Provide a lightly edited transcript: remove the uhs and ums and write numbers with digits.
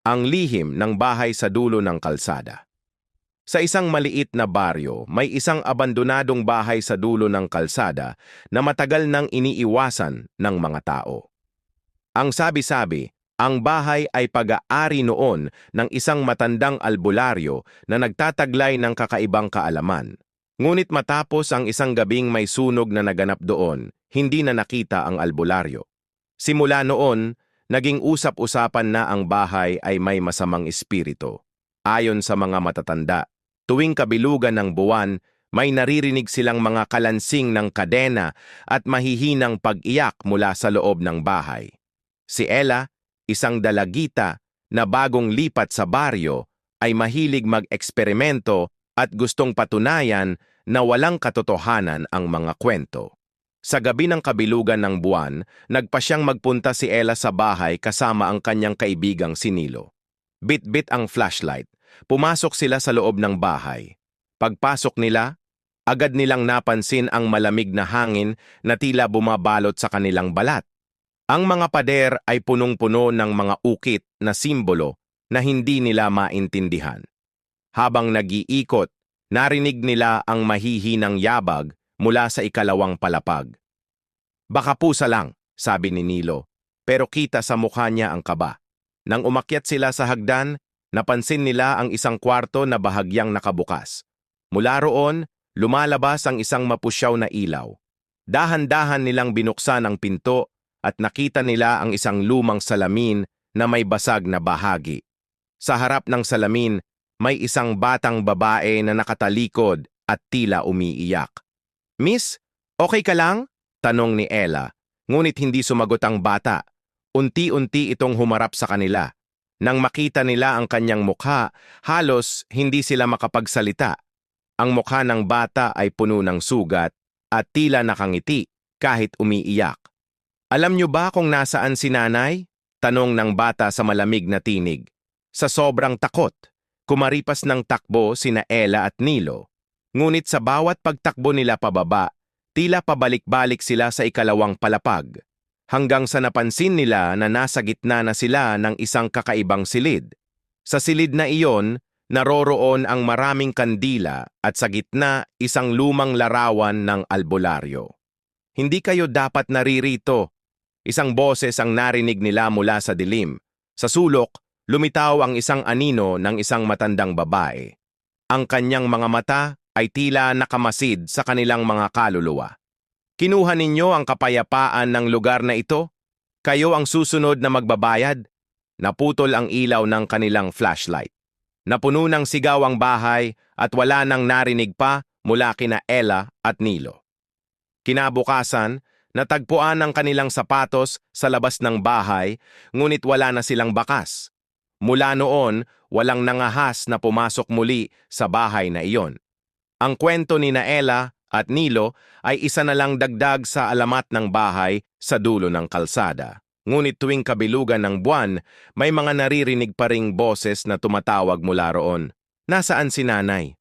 Ang lihim ng bahay sa dulo ng kalsada. Sa isang maliit na baryo, may isang abandonadong bahay sa dulo ng kalsada na matagal nang iniiwasan ng mga tao. Ang sabi-sabi, ang bahay ay pag-aari noon ng isang matandang albularyo na nagtataglay ng kakaibang kaalaman. Ngunit matapos ang isang gabing may sunog na naganap doon, hindi na nakita ang albularyo. Simula noon, naging usap-usapan na ang bahay ay may masamang espiritu. Ayon sa mga matatanda, tuwing kabilugan ng buwan, may naririnig silang mga kalansing ng kadena at mahihinang pag-iyak mula sa loob ng bahay. Si Ella, isang dalagita na bagong lipat sa baryo, ay mahilig mag-eksperimento at gustong patunayan na walang katotohanan ang mga kwento. Sa gabi ng kabilugan ng buwan, nagpa siyang magpunta si Ella sa bahay kasama ang kanyang kaibigang si Nilo. Bit-bit ang flashlight. Pumasok sila sa loob ng bahay. Pagpasok nila, agad nilang napansin ang malamig na hangin na tila bumabalot sa kanilang balat. Ang mga pader ay punong-puno ng mga ukit na simbolo na hindi nila maintindihan. Habang nag-iikot, narinig nila ang mahihinang yabag mula sa ikalawang palapag. "Baka pusa lang," sabi ni Nilo, pero kita sa mukha niya ang kaba. Nang umakyat sila sa hagdan, napansin nila ang isang kwarto na bahagyang nakabukas. Mula roon, lumalabas ang isang mapusyaw na ilaw. Dahan-dahan nilang binuksan ang pinto at nakita nila ang isang lumang salamin na may basag na bahagi. Sa harap ng salamin, may isang batang babae na nakatalikod at tila umiiyak. "Miss, okay ka lang?" tanong ni Ella, ngunit hindi sumagot ang bata. Unti-unti itong humarap sa kanila. Nang makita nila ang kanyang mukha, halos hindi sila makapagsalita. Ang mukha ng bata ay puno ng sugat at tila nakangiti kahit umiiyak. "Alam niyo ba kung nasaan si nanay?" tanong ng bata sa malamig na tinig. Sa sobrang takot, kumaripas ng takbo sina Ella at Nilo. Ngunit sa bawat pagtakbo nila pababa, tila pabalik-balik sila sa ikalawang palapag. Hanggang sa napansin nila na nasa gitna na sila ng isang kakaibang silid. Sa silid na iyon, naroroon ang maraming kandila at sa gitna isang lumang larawan ng albularyo. "Hindi kayo dapat naririto," isang boses ang narinig nila mula sa dilim. Sa sulok, lumitaw ang isang anino ng isang matandang babae. Ang kanyang mga mata ay tila nakamasid sa kanilang mga kaluluwa. "Kinuha ninyo ang kapayapaan ng lugar na ito? Kayo ang susunod na magbabayad?" Naputol ang ilaw ng kanilang flashlight. Napuno ng sigaw ang bahay at wala nang narinig pa mula kina Ella at Nilo. Kinabukasan, natagpuan ang kanilang sapatos sa labas ng bahay, ngunit wala na silang bakas. Mula noon, walang nangahas na pumasok muli sa bahay na iyon. Ang kwento ni Ella at Nilo ay isa na lang dagdag sa alamat ng bahay sa dulo ng kalsada. Ngunit tuwing kabilugan ng buwan, may mga naririnig pa ring boses na tumatawag mula roon. "Nasaan si nanay?